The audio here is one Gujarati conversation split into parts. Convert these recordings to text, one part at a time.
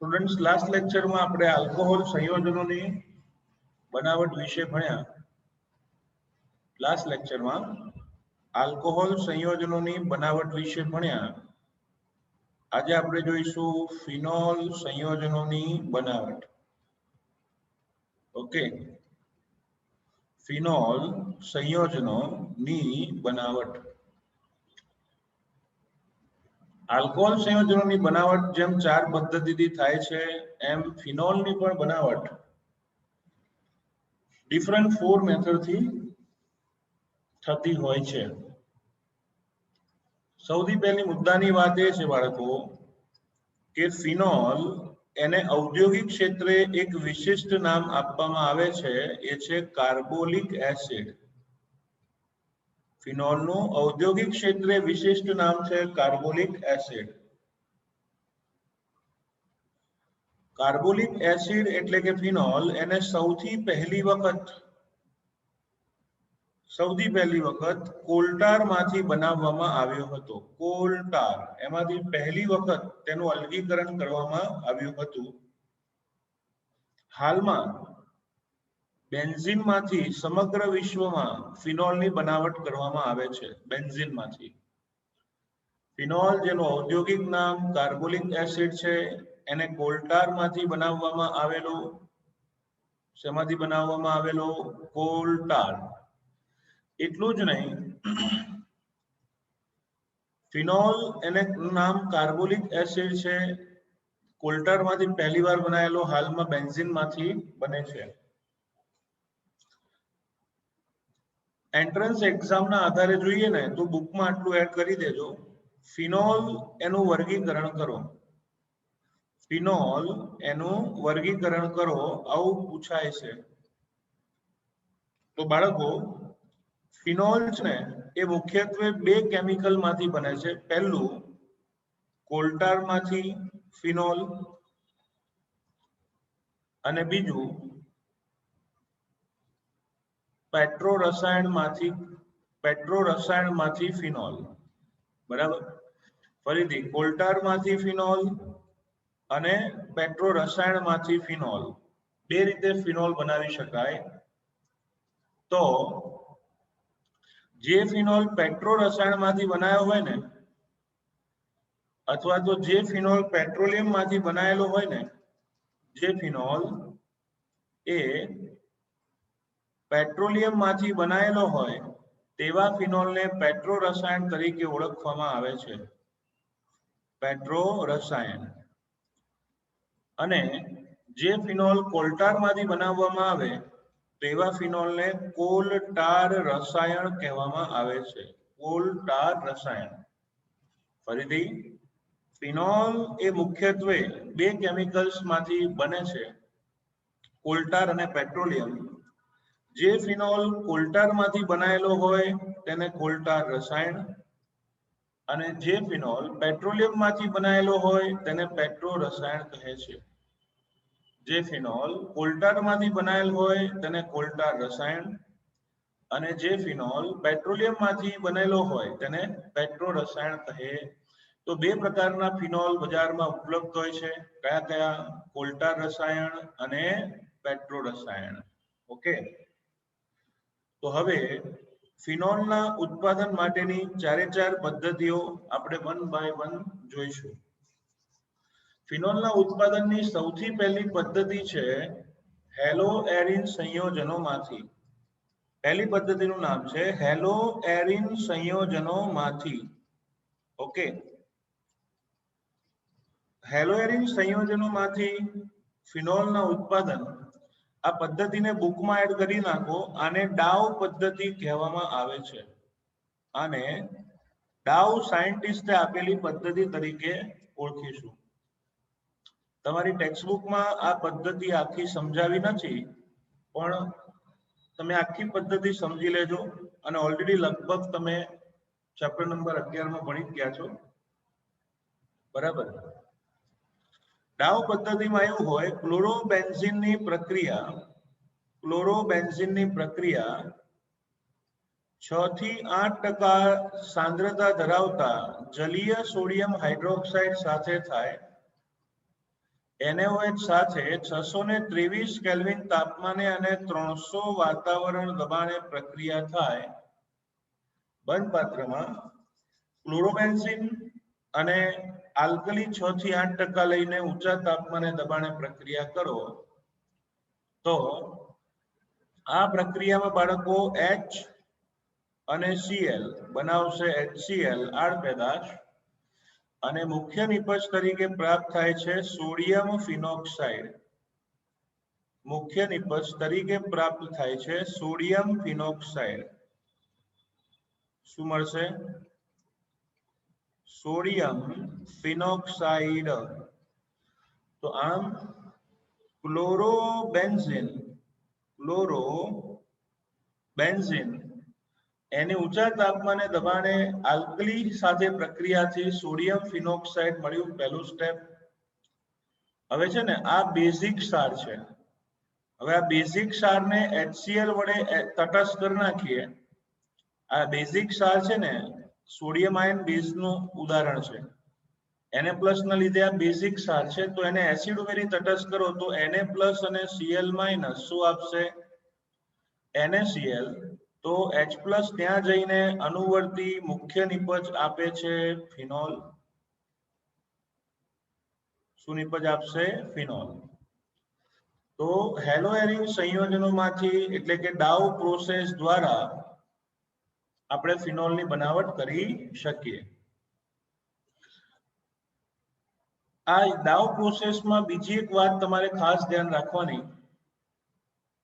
સ્ટુડન્ટ્સ લાસ્ટ લેક્ચરમાં આપણે આલ્કોહોલ સંયોજનોની બનાવટ વિશે ભણ્યા. લાસ્ટ લેક્ચરમાં આલ્કોહોલ સંયોજનોની બનાવટ વિશે ભણ્યા. આજે આપણે જોઈશું ફિનોલ સંયોજનોની બનાવટ. ઓકે, ફિનોલ સંયોજનોની બનાવટ. આલ્કોહોલ સંયોજનોની બનાવટ જેમ 4 પદ્ધતિથી થાય છે એમ ફિનોલની પણ બનાવટ ડિફરન્ટ 4 મેથડથી થતી હોય છે. સૌથી પહેલી મુદ્દાની વાત એ છે બાળકો કે ફિનોલ એને ઔદ્યોગિક ક્ષેત્રે એક વિશિષ્ટ નામ આપવામાં આવે છે, એ છે કાર્બોલિક એસિડ. ફિનોલનું ઔદ્યોગિક ક્ષેત્રે વિશિષ્ટ નામ છે કાર્બોલિક એસિડ. કાર્બોલિક એસિડ એટલે કે ફિનોલ એને સૌથી પહેલી વખત કોલટારમાંથી બનાવવામાં આવ્યો હતો. કોલટાર, એમાંથી પહેલી વખત તેનું અલગીકરણ કરવામાં આવ્યું હતું. હાલમાં બેન્ઝીનમાંથી સમગ્ર વિશ્વમાં ફિનોલની બનાવટ કરવામાં આવે છે. બેન્ઝીનમાંથી ફિનોલ, જેનું ઔદ્યોગિક નામ કાર્બોલિક એસિડ છે, એને કોલટારમાંથી બનાવવામાં આવેલો. શેમાંથી બનાવવામાં આવેલો? કોલટાર. એટલું જ નહીં, ફિનોલ એને નામ કાર્બોલિક એસિડ છે, કોલટારમાંથી પહેલી વાર બનાવેલો, હાલમાં બેન્ઝીનમાંથી બને છે. એન્ટ્રન્સ એક્ઝામના આધારે જોઈએ ને તો બુકમાં આટલું એડ કરી દેજો. ફિનોલ એનું વર્ગીકરણ કરો. ફિનોલ એનું વર્ગીકરણ કરો, આવું પૂછાય છે. તો બાળકો, ફિનોલ છે ને એ મુખ્યત્વે 2 કેમિકલ માંથી બને છે. પહેલું કોલટારમાંથી ફિનોલ અને બીજું પેટ્રો રસાયણમાંથી ફિનોલ. બરાબર? ફરીથી, કોલટારમાંથી ફિનોલ અને પેટ્રો રસાયણમાંથી ફિનોલ, 2 રીતે ફિનોલ બનાવી શકાય. તો જે ફિનોલ પેટ્રો રસાયણમાંથી બનાવ્યો હોય ને, અથવા તો જે ફિનોલ પેટ્રોલિયમમાંથી બનાવેલો હોય ને, જે ફિનોલ એ પેટ્રોલિયમમાંથી બનાવેલો હોય તેવા ફિનોલને પેટ્રો રસાયણ તરીકે ઓળખવામાં આવે છે. પેટ્રો રસાયણ. અને જે ફિનોલ કોલટારમાંથી બનાવવામાં આવે તેવા ફિનોલને કોલટાર રસાયણ કહેવામાં આવે છે. કોલટાર રસાયણ. ફરીથી, ફિનોલ એ મુખ્યત્વે 2 કેમિકલ્સમાંથી બને છે, કોલટાર અને પેટ્રોલિયમ. જે ફિનોલ કોલટારમાંથી બનાવેલો હોય તેને કોલટાર રસાયણ, અને જે ફિનોલ પેટ્રોલિયમમાંથી બનાવેલો હોય તેને પેટ્રો રસાયણ કહે છે. જે ફિનોલ કોલટારમાંથી બનાવેલ હોય તેને કોલટાર રસાયણ, અને જે ફિનોલ પેટ્રોલિયમમાંથી બનેલો હોય તેને પેટ્રો રસાયણ કહે. તો 2 પ્રકારના ફિનોલ બજારમાં ઉપલબ્ધ હોય છે. કયા કયા? કોલટાર રસાયણ અને પેટ્રો રસાયણ. ઓકે, તો હવે ફિનોલના ઉત્પાદન માટેની 4 પદ્ધતિઓ આપણે 1 બાય 1 જોઈશું. ફિનોલના ઉત્પાદનની સૌથી પહેલી પદ્ધતિ છે હેલો એરિન સંયોજનોમાંથી. પહેલી પદ્ધતિનું નામ છે હેલો એરિન સંયોજનોમાંથી. ઓકે, હેલો એરિન સંયોજનોમાંથી ફિનોલના ઉત્પાદન, આ પદ્ધતિને બુકમાં એડ કરી નાખો. આને ડાઉ પદ્ધતિ કહેવામાં આવે છે. આને ડાઉ સાયન્ટિસ્ટે આપેલી પદ્ધતિ તરીકે ઓળખીશું. તમારી ટેક્સ્ટબુકમાં આ પદ્ધતિ આખી સમજાવી નથી, પણ તમે આખી પદ્ધતિ સમજી લેજો. અને ઓલરેડી લગભગ તમે ચેપ્ટર નંબર 11 માં ભણી ગયા છો. બરાબર? ડાઉ પદ્ધતિમાં એવું હોય, ક્લોરોબેન્ઝીનની પ્રક્રિયા 6 થી 8% સાંદ્રતા ધરાવતા જલીય સોડિયમ હાઇડ્રોક્સાઇડ સાથે થાય. NaOH સાથે 623 કેલ્વિન તાપમાને અને 300 વાતાવરણ દબાણે પ્રક્રિયા થાય બંધ પાત્રમાં ક્લોરોબેન્ઝીન અને આલ્કલી 6 થી 8% લઈને ઊંચા તાપમાને દબાણે પ્રક્રિયા કરો તો આ પ્રક્રિયામાં બાળકો H અને Cl બનાવશે HCl આડ પેદાશ અને મુખ્ય નિપજ તરીકે પ્રાપ્ત થાય છે સોડિયમ ફિનોક્સાઇડ. મુખ્ય નિપજ તરીકે પ્રાપ્ત થાય છે સોડિયમ ફિનોક્સાઇડ. શું મળશે? Sodium phenoxide. તો આમ ક્લોરોબેન્ઝીન એની ઊંચા તાપમાને દબાણે આલ્કલી સાથે પ્રક્રિયાથી સોડિયમ ફિનોક્સાઇડ મળ્યું, પહેલું સ્ટેપ. હવે છે ને આ બેઝિક ક્ષાર છે. હવે આ બેઝિક ક્ષારને HCl વડે તટસ્થ કરી નાખીએ. આ બેઝિક ક્ષાર છે ને સોડિયમ આયન બેઝનું ઉદાહરણ છે. Na+ ના લીધે આ બેઝિક ક્ષાર છે, તો એને એસિડ ઉમેરી તટસ્થ કરો તો Na+ અને Cl- શું આપશે? NaCl. તો H+ ત્યાં જઈને અનુવર્તી મુખ્ય નિપજ આપે છે ફિનોલ. શું નિપજ આપશે? ફિનોલ. તો હેલોએરિન સંયોજનોમાંથી એટલે કે ડાઉ પ્રોસેસ દ્વારા આપણે ફિનોલની બનાવટ કરી શકીએ. આ ડાઉ પ્રોસેસમાં બીજી એક વાત તમારે ખાસ ધ્યાન રાખવાની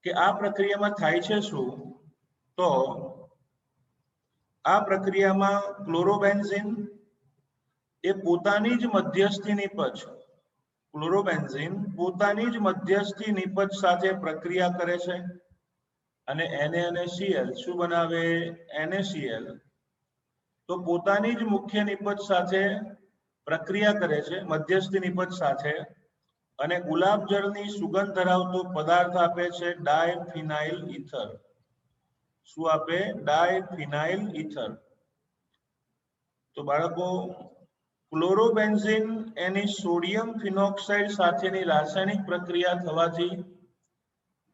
કે આ પ્રક્રિયામાં થાય છે શું? તો આ પ્રક્રિયામાં ક્લોરોબેન્ઝીન એ પોતાની જ મધ્યસ્થી નિપજ નિપજ સાથે પ્રક્રિયા કરે છે અને Na અને Cl શું બનાવે? NaCl. તો પોતાની જ મુખ્ય નિપજ સાથે પ્રક્રિયા કરે છે મધ્યસ્થી નિપજ સાથે અને ગુલાબ જળની સુગંધ ધરાવતો પદાર્થ આપે છે ડાયફિનાઇલ ઇથર. શું આપે? ડાયફિનાઇલ ઇથર. તો બાળકો ક્લોરોબેન્ઝીન એની સોડિયમ ફિનોક્સાઇડ સાથેની રાસાયણિક પ્રક્રિયા થવાથી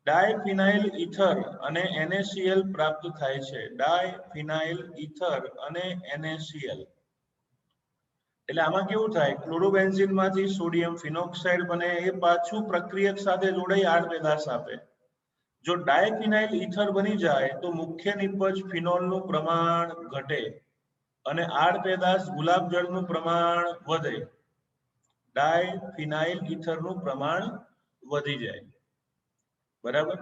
ડાયફિનાઇલ ઇથર અને NaCl પ્રાપ્ત થાય છે. ડાયફિનાઇલ ઇથર અને NaCl. એટલે આમાં કેવું થાય? ક્લોરોબેન્ઝીનમાંથી સોડિયમ ફિનોક્સાઇડ બને, એ પાછું પ્રક્રિયક સાથે જોડાઈ આડ પેદાશ આપે. જો ડાયફિનાઇલ ઇથર બની જાય તો મુખ્ય નિપજ ફિનોલનું પ્રમાણ ઘટે અને આડ પેદાશ ગુલાબ જળનું પ્રમાણ વધે. ડાયફિનાઇલ ઇથરનું પ્રમાણ વધી જાય. બરાબર?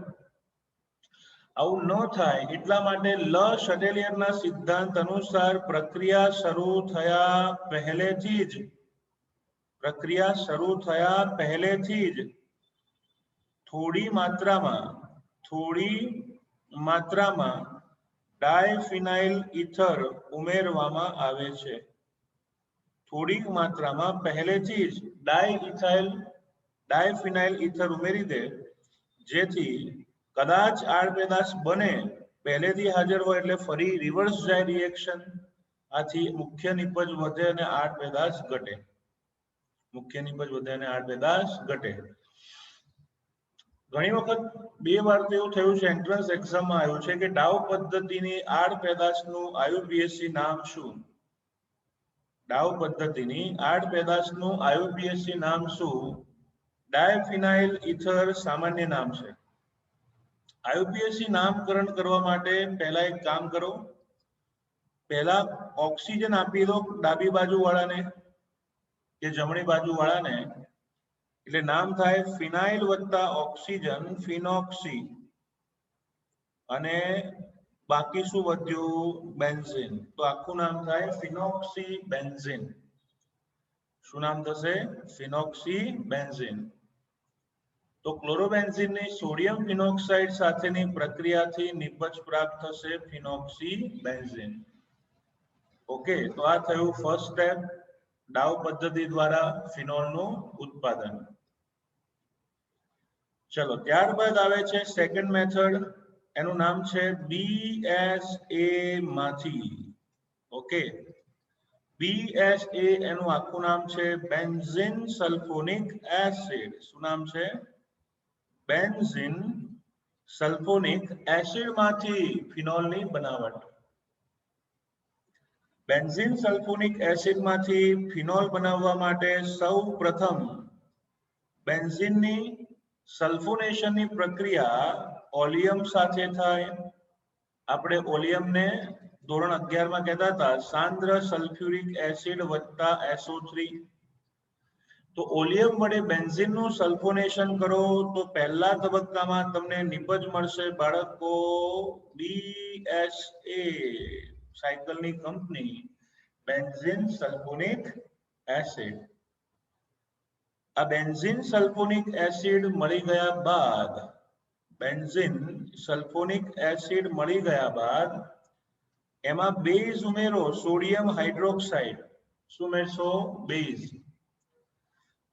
આવું ન થાય એટલા માટે લ શટેલિયરના સિદ્ધાંત અનુસાર પ્રક્રિયા શરૂ થયા પહેલેથી જ થોડી માત્રામાં ડાયફિનાઇલ ઇથર ઉમેરવામાં આવે છે. થોડીક માત્રામાં પહેલેથી જ ડાયફિનાઇલ ઇથર ઉમેરી દે, જેથી કદાચ આડ પેદાશ બને પહેલેથી હાજર હોય એટલે ફરી રિવર્સ જાય રિએક્શન. આથી મુખ્ય નિપજ વધે અને આડ પેદાશ ઘટે. ઘણી વખત બે વાર તો એવું થયું છે, એન્ટ્રન્સ એક્ઝામમાં આવ્યું છે કે ડાઉ પદ્ધતિની આડ પેદાશનું IUPAC નામ શું? ડાઉ પદ્ધતિની આડ પેદાશનું IUPAC નામ શું? ડાયફિનાઇલ ઇથર સામાન્ય નામ છે. IUPAC નામકરણ કરવા માટે પહેલા એક કામ કરો, પહેલા ઓક્સિજન આપી દો ડાબી બાજુ વાળાને કે જમણી બાજુ વાળાને, એટલે નામ થાય ફિનાઇલ વત્તા ઓક્સિજન, ફિનોક્સી. અને બાકી શું વધ્યું? બેન્ઝીન. તો આખું નામ થાય ફિનોક્સી બેન્ઝીન. શું નામ થશે? ફિનોક્સી બેન્ઝીન. તો ક્લોરોબેન્ઝીનની સોડિયમ ફિનોક્સાઇડ સાથેની પ્રક્રિયાથી નિપજ પ્રાપ્ત થશે ફિનોક્સી બેન્ઝીન. ઓકે, તો આ થયું ફર્સ્ટ સ્ટેપ, ડાઉ પદ્ધતિ દ્વારા ફિનોલનું ઉત્પાદન. ચલો, ત્યારબાદ આવે છે સેકન્ડ મેથડ, એનું નામ છે BSA માંથી. ઓકે, BSA એનું આખું નામ છે બેન્ઝીન સલ્ફોનિક એસિડ. શું નામ છે? બેન્ઝીન સલ્ફોનિક એસિડ માંથી ફિનોલની બનાવટ. બેન્ઝીન સલ્ફોનિક એસિડ માંથી ફિનોલ બનાવવા માટે સૌ પ્રથમ બેન્ઝીનની સલ્ફોનેશનની પ્રક્રિયા ઓલિયમ સાથે થાય. આપણે ઓલિયમને ધોરણ 11 માં કહેતા હતા સાંદ્ર સલ્ફ્યુરિક એસિડ વત્તા SO3. તો ઓલિયમ વડે બેન્ઝીનનું સલ્ફોનેશન કરો તો પહેલા તબક્કામાં તમને નિપજ મળશે બાળકો BSA સાયકલની કંપની બેન્ઝીન સલ્ફોનિક એસિડ. આ બેન્ઝીન સલ્ફોનિક એસિડ મળી ગયા બાદ બેન્ઝીન સલ્ફોનિક એસિડ મળી ગયા બાદ એમાં બેઝ ઉમેરો સોડિયમ હાઇડ્રોક્સાઇડ. શું ઉમેરશો? બેઝ.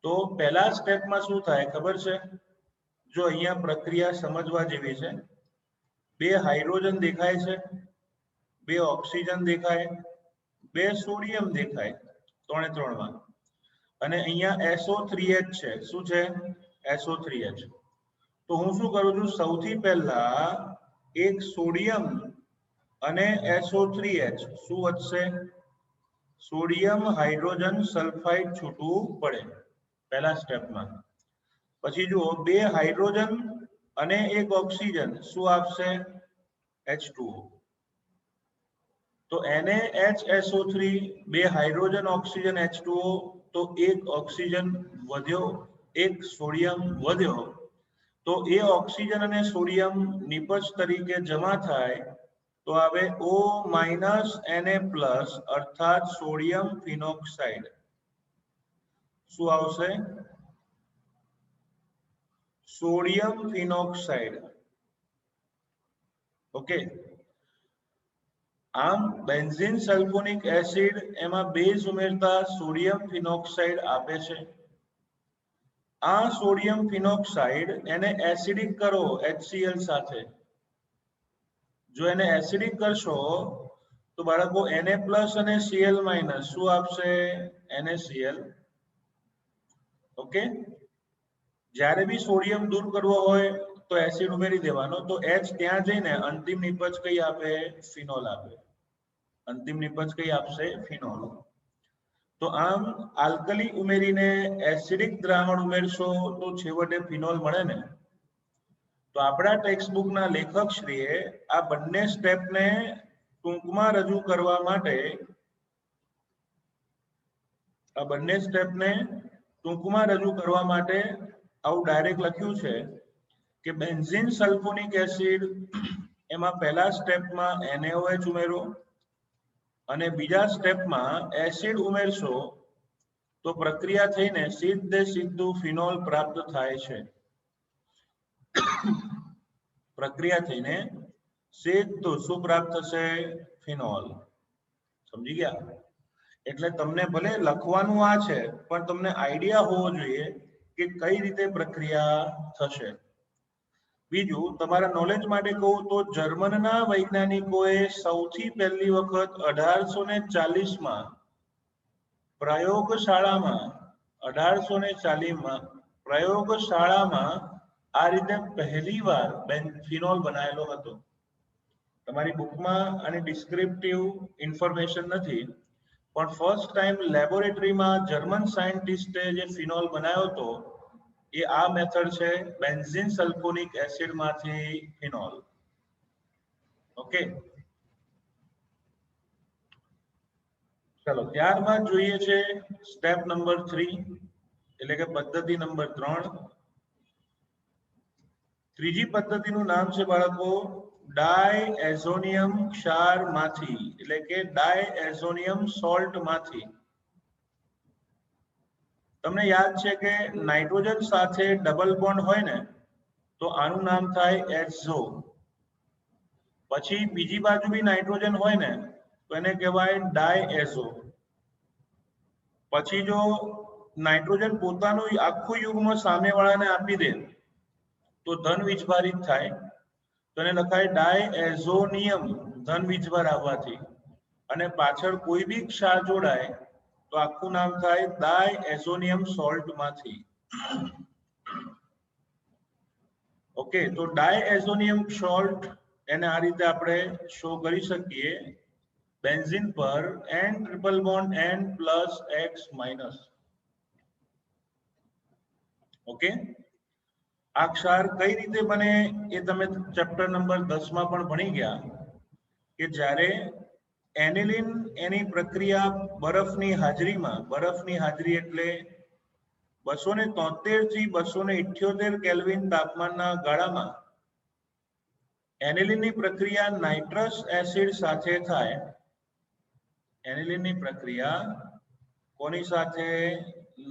તો પહેલા સ્ટેપમાં શું થાય ખબર છે? જો અહીંયા પ્રક્રિયા સમજવા જેવી છે. બે હાઇડ્રોજન દેખાય છે, બે ઓક્સિજન દેખાય, બે સોડિયમ દેખાય 3 માં, અને અહીંયા SO3H છે. શું છે? SO3H. તો હું શું કરું છું? સૌથી પહેલા એક સોડિયમ અને SO3H શું વધશે? સોડિયમ હાઇડ્રોજન સલ્ફાઇડ છૂટવું પડે પહેલા સ્ટેપમાં. પછી જુઓ બે હાઇડ્રોજન અને એક ઓક્સિજન શું આપશે? H2O. તો NaHSO3 બે હાઇડ્રોજન ઓક્સિજન H2O, તો એક ઓક્સિજન વધ્યો, એક સોડિયમ વધ્યો. તો એ ઓક્સિજન અને સોડિયમ નિપજ તરીકે જમા થાય તો આવે O Na+, અર્થાત સોડિયમ ફિનોક્સાઇડ. શું આવશે? Sodium phenoxide. ઓકે. આમ બેન્ઝીન સલ્ફોનિક એસિડ એમાં બેઝ ઉમેરતા સોડિયમ ફિનોક્સાઇડ આપે છે. આ સોડિયમ ફિનોક્સાઇડ એને એસિડિક કરો HCl સાથે. જો એને એસિડિક કરશો તો બાળકો Na+ અને Cl- શું આપશે? NaCl. ઓકે. જ્યારે બી સોડિયમ દૂર કરવો હોય તો એસિડ ઉમેરી દેવાનો. તો H ત્યાં જઈને અંતિમ નિપજ કઈ આપે? ફિનોલ આપે. અંતિમ નિપજ કઈ આપશે? ફિનોલ. તો આમ આલ્કલી ઉમેરીને એસિડિક દ્રાવણ ઉમેરશો તો છેવટે ફિનોલ મળે ને. તો આપણા ટેક્સ્ટ બુકના લેખક શ્રીએ આ બંને સ્ટેપને ટૂંકમાં રજૂ કરવા માટે આવું ડાયરેક્ટ લખ્યું છે કે બેન્ઝીન સલ્ફોનિક એસિડ એમાં પહેલા સ્ટેપમાં NaOH ઉમેરો અને બીજા સ્ટેપમાં એસિડ ઉમેરશો તો પ્રક્રિયા થઈને સીધું ફિનોલ પ્રાપ્ત થાય છે. પ્રક્રિયા થઈને સીધું શું પ્રાપ્ત થશે? ફિનોલ. સમજી ગયા? એટલે તમને ભલે લખવાનું આ છે પણ તમને આઈડિયા હોવો જોઈએ કે કઈ રીતે પ્રક્રિયા થશે. બીજું તમારા નોલેજ માટે કહું તો જર્મનના વૈજ્ઞાનિકોએ સૌથી પહેલી વખત 1840 માં પ્રયોગશાળામાં આ રીતે પહેલીવાર ફિનોલ બનાવેલો હતો. તમારી બુકમાં આની ડિસ્ક્રિપ્ટિવ ઇન્ફોર્મેશન નથી, પણ ફર્સ્ટ ટાઈમ લેબોરેટરીમાં જર્મન સાયન્ટિસ્ટે જે ફિનોલ બનાવ્યો હતો એ આ મેથડ છે, બેન્ઝીન સલ્ફોનિક એસિડ માંથી ફિનોલ. ઓકે. ચલો ત્યારબાદ જોઈએ છે સ્ટેપ નંબર 3 એટલે કે પદ્ધતિ નંબર 3. ત્રીજી પદ્ધતિનું નામ છે બાળકો ડાયએઝોનિયમ ક્ષાર માંથી એટલે કે ડાયએઝોનિયમ સોલ્ટ માંથી. તમને યાદ છે કે નાઇટ્રોજન સાથે ડબલ બોન્ડ હોય ને તો આનું નામ થાય એઝો. પછી બીજી બાજુ બી નાઇટ્રોજન હોય ને તો એને કહેવાય ડાયએઝો. પછી જો નાઇટ્રોજન પોતાનું આખું યુગ્મ સામેવાળાને આપી દે તો ધન વીજભારિત થાય, તો એને લખાય ડાયએઝોનિયમ, ધન વીજભાર આવવાથી. અને પાછળ કોઈ બી ક્ષાર જોડાય તો આખું નામ થાય ડાયએઝોનિયમ સોલ્ટ માંથી. ઓકે, તો ડાયએઝોનિયમ સોલ્ટ એને આ રીતે આપણે શો કરી શકીએ બેન્ઝીન પર N triple bond N plus X minus. Okay, આ ક્ષાર કઈ રીતે બને એ તમે ચેપ્ટર નંબર 10 માં પણ ભણી ગયા કે જ્યારે એનિલિન એની પ્રક્રિયા બરફની હાજરી એટલે 273 થી 278 કેલ્વિન તાપમાનના ગાળામાં એનિલિનની પ્રક્રિયા નાઇટ્રસ એસિડ સાથે થાય. એનિલિનની પ્રક્રિયા કોની સાથે?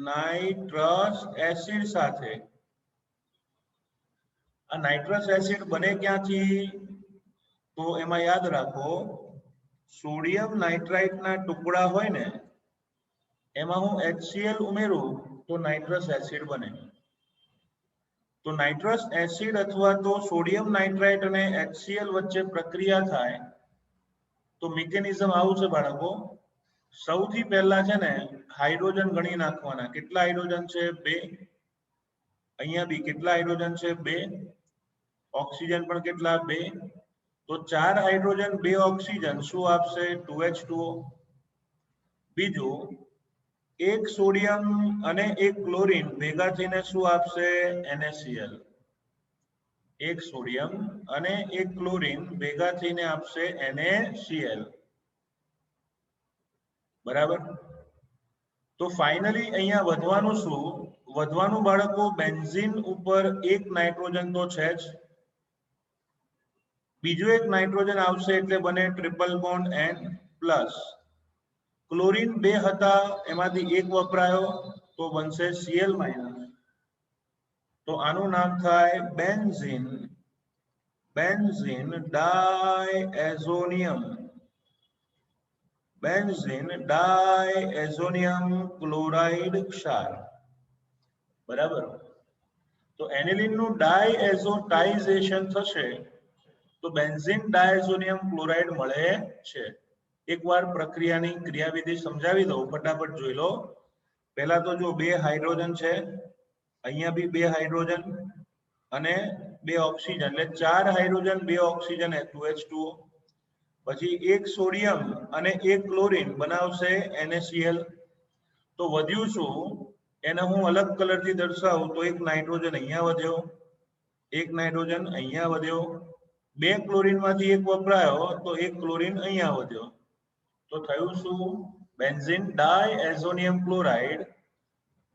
નાઇટ્રસ એસિડ સાથે. આ નાઇટ્રસ એસિડ બને ક્યાંથી? તો એમાં યાદ રાખો, સોડિયમ નાઇટ્રાઇટના ટુકડા હોય ને એમાં હું HCl ઉમેરું તો નાઇટ્રસ એસિડ બને. તો નાઇટ્રસ એસિડ અથવા તો સોડિયમ નાઇટ્રાઇટ અને HCl વચ્ચે પ્રક્રિયા થાય તો મિકેનિઝમ આવું છે બાળકો. સૌથી પહેલા છે ને હાઇડ્રોજન ગણી નાખવાના. કેટલા હાઇડ્રોજન છે? 2. અહીંયા બી કેટલા હાઇડ્રોજન છે? 2. ઓક્સિજન પણ કેટલા? 2. તો 4 હાઇડ્રોજન 2 ઓક્સિજન શું આપશે? 2H2O. બીજું, 1 સોડિયમ અને 1 ક્લોરીન ભેગા થઈને શું આપશે? NaCl. 1 સોડિયમ અને 1 ક્લોરીન ભેગા થઈને આપશે NaCl. બરાબર. તો ફાઇનલી અહીંયા વધવાનું શું? વધવાનું બાળકો બેન્ઝીન ઉપર 1 નાઇટ્રોજન તો છે જ, બીજો 1 નાઇટ્રોજન આવશે એટલે બને triple bond N plus. Chlorine 2 હતા એમાંથી 1 વપરાયો તો બનશે Cl માઇનસ. તો આનું નામ થાય બેન્ઝીન ડાયએઝોનિયમ ક્લોરાઇડ ક્ષાર. બરાબર. તો એનિલિનનું ડાયએઝોટાઇઝેશન થશે તો બેન્ઝીન ડાયએઝોનિયમ ક્લોરાઇડ મળે છે. એકવાર પ્રક્રિયાની ક્રિયાવિધિ સમજાવી દઉં, ફટાફટ જોઈ લો. પહેલા તો જો 2 હાઇડ્રોજન છે, અહીંયા બી 2 હાઇડ્રોજન અને 2 ઓક્સિજન એટલે 4 હાઇડ્રોજન 2 ઓક્સિજન H2O. પછી 1 સોડિયમ અને 1 ક્લોરીન બનાવશે NaCl. તો વધ્યું શું? એને હું અલગ કલરથી દર્શાવું તો 1 નાઇટ્રોજન અહીંયા વધ્યો, 1 નાઇટ્રોજન અહીંયા વધ્યો, 2 ક્લોરીનમાંથી 1 વપરાયો તો 1 ક્લોરીન અહીંયા વધ્યો. તો થયું શું? Benzene diazonium chloride.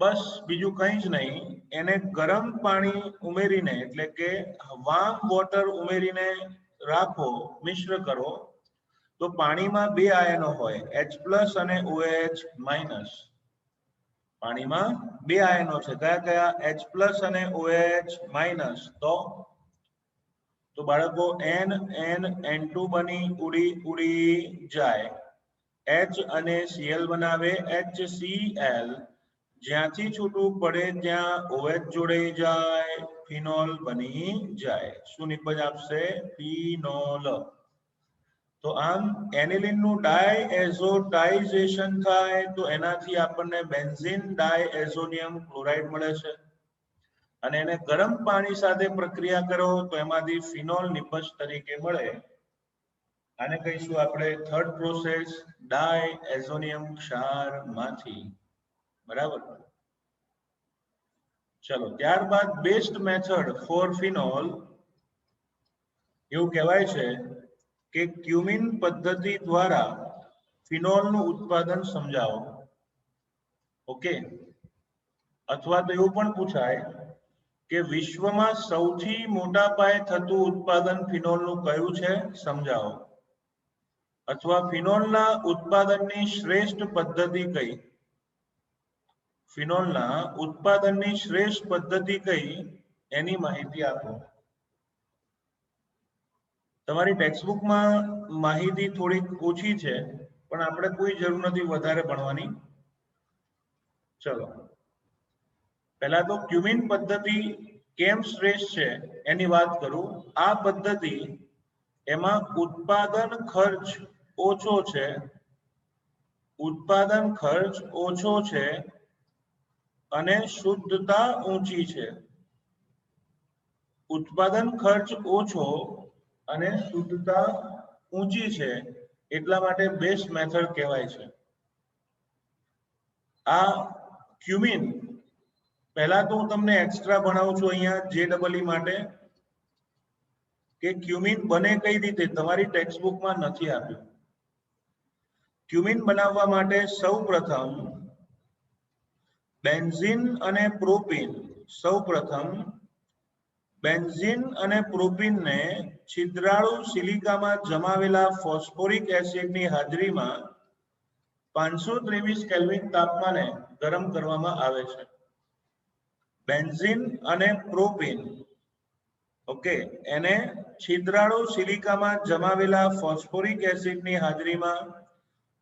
બસ બીજું કંઈ જ નહીં, એને ગરમ પાણી ઉમેરીને એટલે કે વાર્મ વોટર ઉમેરીને રાખો, મિશ્ર કરો તો પાણીમાં 2 આયનો હોય, H+ અને OH-. પાણીમાં 2 આયનો છે. કયા કયા? H+ અને OH-. તો બાળકો N N2 બની ઉડી જાય. H અને Cl બનાવે HCl. જ્યાંથી છૂટું પડે ત્યાં OH જોડાઈ જાય, ફિનોલ બની જાય. શું નિપજ આપશે? ફિનોલ. તો આમ એનિલિનનું ડાયએઝોટાઇઝેશન થાય તો એનાથી આપણને બેન્ઝીન ડાયએઝોનિયમ ક્લોરાઇડ મળે છે. અને એને ગરમ પાણી સાથે પ્રક્રિયા કરો તો એમાંથી ફિનોલ નિપજ તરીકે મળે. આને કહીશું આપણે થર્ડ પ્રોસેસ ડાયએઝોનિયમ ક્ષારમાંથી. બરાબર. ચલો, ત્યારબાદ બેસ્ટ મેથડ ફોર ફિનોલ. એવું કહેવાય છે કે ક્યુમિન પદ્ધતિ દ્વારા ફિનોલનું ઉત્પાદન સમજાવો. ઓકે, અથવા તો એવું પણ પૂછાય કે વિશ્વમાં સૌથી મોટા પાયે થતું ઉત્પાદન ફિનોલનું કયું છે? સમજાવો. અથવા ફિનોલના ઉત્પાદનની શ્રેષ્ઠ પદ્ધતિ કઈ? ફિનોલના ઉત્પાદનની શ્રેષ્ઠ પદ્ધતિ કઈ એની માહિતી આપો. તમારી ટેક્સ્ટબુકમાં માહિતી થોડીક ઓછી છે પણ આપણે કોઈ જરૂર નથી વધારે ભણવાની. ચલો, પહેલા તો ક્યુમિન પદ્ધતિ કેમ શ્રેષ્ઠ છે એની વાત કરું. આ પદ્ધતિ એમાં ઉત્પાદન ખર્ચ ઓછો છે उत्पादन खर्च ओछो छे अने शुद्धता ऊंची छे। उत्पादन खर्च ओछो अने शुद्धता ऊंची छे એટલા માટે બેસ્ટ મેથડ કહેવાય છે। આ ક્યુમિન પહેલા તો હું તમને એક્સ્ટ્રા ભણાવું છું અહીંયા JEE માટે કે ક્યુમિન બને કઈ રીતે, તમારી ટેક્સ્ટ બુકમાં નથી આપ્યું। ક્યુમિન બનાવવા માટે સૌપ્રથમ બેન્ઝીન અને પ્રોપીન બેન્ઝીન અને પ્રોપીનને છિદ્રાળુ સિલિકામાં જમાવેલા ફોસ્ફોરિક એસિડની હાજરીમાં 523 કેલ્વિન તાપમાને ગરમ કરવામાં આવે છે। બેન્ઝીન અને પ્રોપીન ઓકે એને છિદ્રાળુ સિલિકામાં જમાવેલા ફોસ્ફોરિક એસિડની હાજરીમાં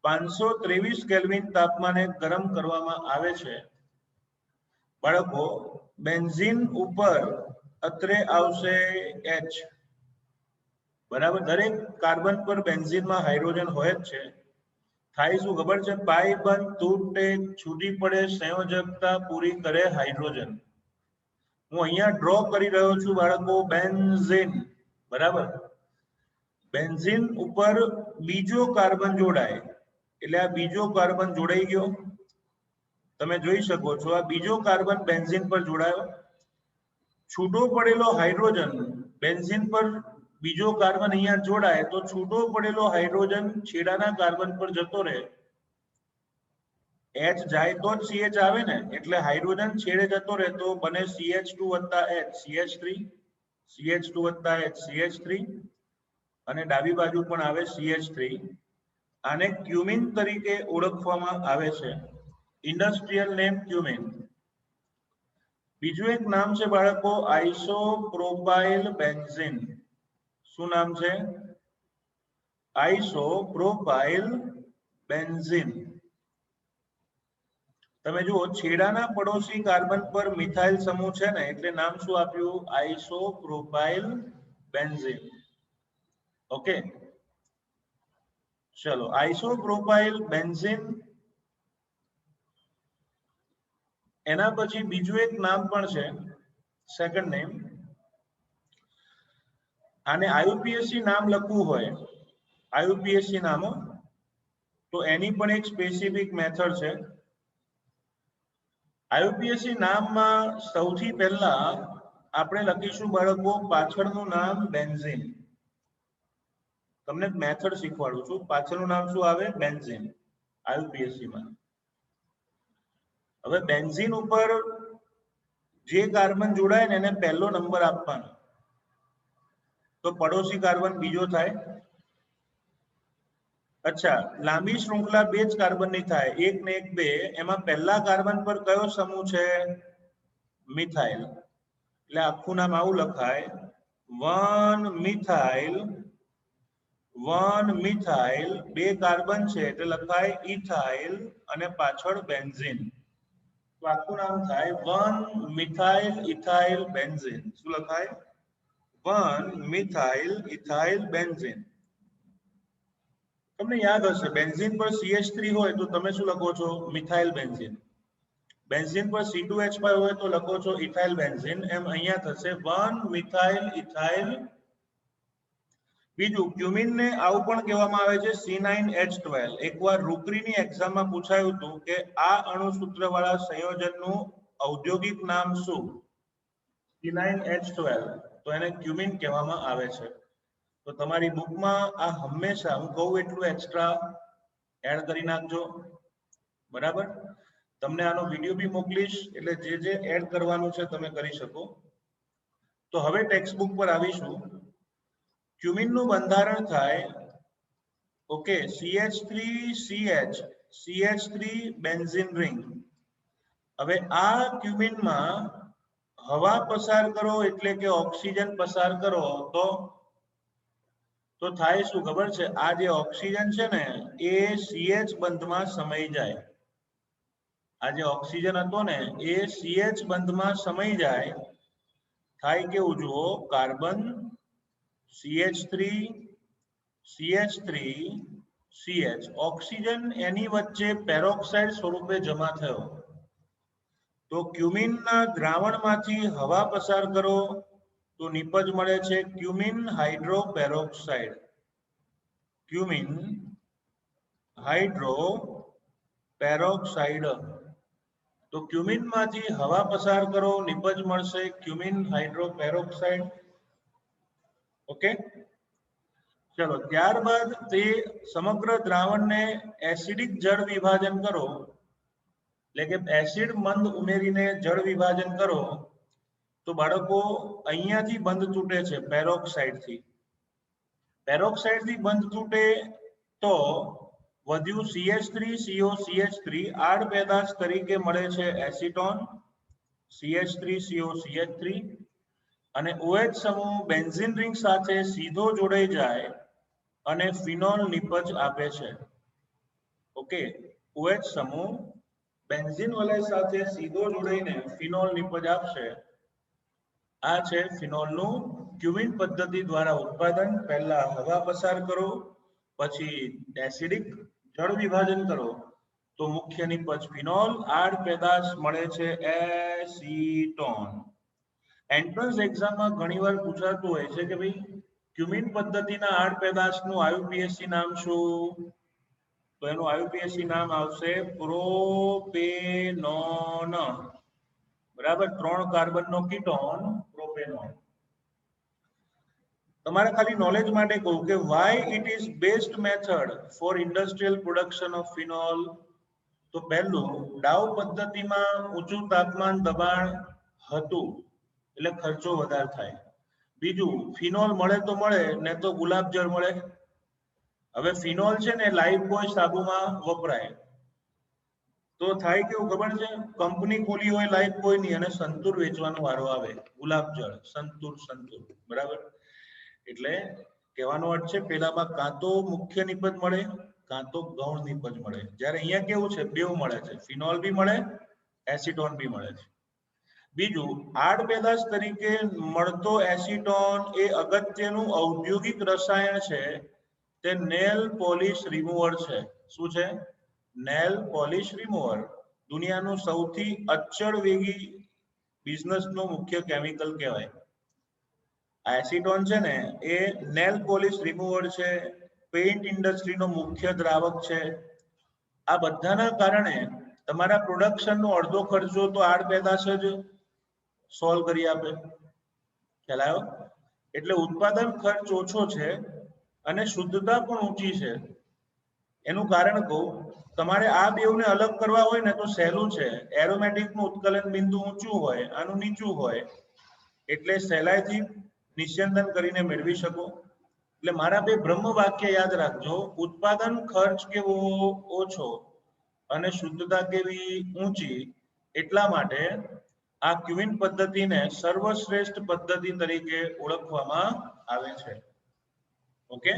523 કેલ્વિન તાપમાને ગરમ કરવામાં આવે છે। બાળકો બેન્ઝીન ઉપર અત્રે આવશે H, બરાબર। દરેક કાર્બન પર બેન્ઝીનમાં હાઇડ્રોજન હોય જ છે। થાય શું ખબર છે, પાઈ બંધ તૂટે છૂટી પડે સંયોજકતા પૂરી કરે હાઇડ્રોજન। હું અહીંયા ડ્રો કરી રહ્યો છું બાળકો બેન્ઝીન, બરાબર। બેન્ઝીન ઉપર બીજો કાર્બન જોડાય એટલે આ બીજો કાર્બન જોડાઈ ગયો, તમે જોઈ શકો છો આ બીજો કાર્બન બેન્ઝીન પર જોડાયો। છૂટો પડેલો હાઇડ્રોજન બેન્ઝીન પર બીજો કાર્બન અહીંયા જોડાય તો છૂટો પડેલો હાઇડ્રોજન છેડાના કાર્બન પર જતો રહે, H જાય તો જ CH આવે ને, એટલે હાઇડ્રોજન છેડે જતો રહે તો બને CH2 + H CH3 CH2 + H CH3 અને ડાબી બાજુ પણ આવે CH3। આને ક્યુમિન તરીકે ઓળખવામાં આવે છે, ઇન્ડસ્ટ્રીયલ નેમ ક્યુમિન। બીજું એક નામ છે બાળકો આઇસોપ્રોપાઇલ બેન્ઝીન। શું નામ છે? આઇસોપ્રોપાઇલ બેન્ઝીન। તમે જુઓ છેડાના પડોશી કાર્બન પર મિથાઇલ સમૂહ છે ને એટલે નામ શું આપ્યું? આઇસોપ્રોપાઇલ બેન્ઝીન। ઓકે ચલો, આઇસોપ્રોપાઇલ બેન્ઝીન એના પછી બીજું એક નામ પણ છે, સેકન્ડ નેમ। આને IUPAC નામ લખવું હોય, IUPAC નામ, તો એની પણ એક સ્પેસિફિક મેથડ છે। IUPAC નામમાં સૌથી પહેલા આપણે લખીશું બાળકો પાછળનું નામ બેન્ઝીન। તમને મેથડ શીખવાડું છું, પાછળનું નામ શું આવે? બેન્ઝીન IUPAC માં। હવે બેન્ઝીન ઉપર જે કાર્બન જોડાય ને એને પહેલો નંબર આપવાનો, તો પડોશી કાર્બન બીજો થાય। અચ્છા, લાંબી શૃંખલા બે જ કાર્બનની થાય, એક ને એક બે, એમાં પહેલા કાર્બન પર કયો સમૂહ છે? મિથાઇલ, એટલે આખું નામ આવું લખાય 1 મિથાઇલ, બે કાર્બન છે એટલે લખાય ઇથાઇલ અને પાછળ બેન્ઝીન, તો આખું નામ થાય 1 મિથાઇલ ઇથાઇલ બેન્ઝીન। શું લખાય? 1 મિથાઇલ ઇથાઇલ બેન્ઝીન। તમને યાદ હશે બેન્ઝીન પર CH3 હોય તો તમે શું લખો છો? Methyl benzene. બેન્ઝીન પર C2H5 હોય તો લખો છો ઇથાઇલ બેન્ઝીન। એમ અહીંયા થશે 1 મિથાઇલ ઇથાઇલ। બીજું ક્યુમિનને આવું પણ કહેવામાં આવે છે C9H12। એકવાર રૂકરીની એક્ઝામમાં પૂછાયું હતું કે આ અણુસૂત્રવાળા સંયોજનનું ઔદ્યોગિક નામ શું? C9H12, તો એને ક્યુમિન કહેવામાં આવે છે। તો તમારી બુકમાં આ હંમેશા હું કહું એટલું એક્સ્ટ્રા એડ કરી નાખજો, બરાબર। તમને આનો વિડીયો બી મોકલીશ એટલે જે એડ કરવાનું છે તમે કરી શકો। તો હવે ટેક્સ્ટ બુક પર આવીશું। ક્યુમિનનું બંધારણ થાય okay CH3CH, CH3 benzene ring. હવે આ ક્યુમિનમાં હવા પસાર કરો એટલે કે ઓક્સિજન પસાર કરો તો થાય શું ખબર છે? આ જે ઓક્સિજન છે ને એ CH બંધમાં સમાઈ જાય। આ જે ઓક્સિજન હતો ને એ CH બંધમાં સમાઈ જાય, થાય કેવું જુઓ, કાર્બન CH3 CH ઓક્સિજન એની વચ્ચે પેરોક્સાઇડ સ્વરૂપે જમા થયો તો ક્યુમિનના દ્રાવણમાંથી હવા પસાર કરો તો નિપજ મળે છે ક્યુમિન હાઇડ્રોપેરોક્સાઇડ. ક્યુમિન હાઇડ્રોપેરોક્સાઇડ. તો ક્યુમિનમાંથી હવા પસાર કરો નિપજ મળશે ક્યુમિન હાઇડ્રોપેરોક્સાઇડ. ઓકે, ચલો ત્યારબાદ તે સમગ્ર દ્રાવણને એસિડિક જળ વિભાજન કરો, એટલે કે એસિડ મંદ ઉમેરીને જળ વિભાજન કરો તો બાળકો અહીંયાથી બંધ તૂટે છે પેરોક્સાઇડ થી. પેરોક્સાઇડ થી બંધ તૂટે તો વધ્યું CH3COCH3 આડ પેદાશ તરીકે મળે છે એસિટોન CH3COCH3 અને OH સમૂહ બેન્ઝીન રિંગ સાથે સીધો જોડાઈ જાય અને ફિનોલ નિપજ આપે છે. ઓકે, OH સમૂહ બેન્ઝીન વલય સાથે સીધો જોડાઈને ફિનોલ નિપજ આપશે. આ છે ફિનોલનું ક્યુમિન પદ્ધતિ દ્વારા ઉત્પાદન. પહેલા હવા પસાર કરો, પછી એસિડિક જળ વિભાજન કરો તો મુખ્ય નિપજ ફિનોલ, આડ પેદાશ મળે છે એસીટોન. એન્ટ્રન્સ એક્ઝામમાં ઘણીવાર પૂછાતું હોય છે કે ભાઈ ક્યુમિન પદ્ધતિના આડ પેદાશનું આયુપીએસસી નામ શું? તો એનું આયુપીએસસી નામ આવશે પ્રોપેનોન. બરાબર, 3 કાર્બનનો કીટોન પ્રોપેનોન. તમારે ખાલી નોલેજ માટે કહું કે why it is best method for industrial production of phenol. તો પહેલું, ડાઉ પદ્ધતિમાં ઊંચું તાપમાન દબાણ હતું એટલે ખર્ચો વધારે થાય. બીજું, ફિનોલ મળે તો મળે ને તો ગુલાબજળ મળે. હવે ફિનોલ છે ને લાઈફબોય સાબુમાં વપરાય તો થાય કેવું ખબર છે, કંપની ખોલી હોય લાઈફબોયની અને સંતૂર વેચવાનો વારો આવે, ગુલાબજળ સંતૂર. બરાબર, એટલે કહેવાનો અર્થ છે પેલામાં કાં તો મુખ્ય નિપજ મળે કાં તો ગૌણ નિપજ મળે. જ્યારે અહીંયા કેવું છે, બેવ મળે છે, ફિનોલ બી મળે, એસિટોન બી મળે છે. બીજું, આડ પેદાશ તરીકે મળતો એસિટોન એ અગત્યનું ઔદ્યોગિક રસાયણ છે. તે નેલ પોલિશ રિમૂવર છે. શું છે? Nail polish remover. દુનિયાનું સૌથી અચળ વેગી બિઝનેસનું મુખ્ય કેમિકલ કહેવાય. આ એસિટોન છે ને એ નેલ પોલિશ રિમૂવર છે, પેઇન્ટ ઇન્ડસ્ટ્રીનો મુખ્ય દ્રાવક છે. આ બધાના કારણે તમારા પ્રોડક્શનનો અડધો ખર્ચો તો આડ પેદાશ જ સોલ્વ કરી આપે. ખ્યાલ આવ્યો? એટલે ઉત્પાદન ખર્ચ ઓછો છે અને શુદ્ધતા પણ ઊંચી છે. એનું કારણ કહું, તમારે આ બેવને અલગ કરવા હોય ને તો સહેલું છે. એરોમેટિકનું ઉત્કલન બિંદુ ઊંચું હોય, આનું નીચું હોય, એટલે સહેલાઈથી નિસ્યંદન કરીને મેળવી શકો. એટલે મારા બે બ્રહ્મ વાક્ય યાદ રાખજો, ઉત્પાદન ખર્ચ કેવો ઓછો અને શુદ્ધતા કેવી ઊંચી. એટલા માટે આ ક્યુમિન પદ્ધતિને સર્વશ્રેષ્ઠ પદ્ધતિ તરીકે ઓળખવામાં આવે છે. ઓકે,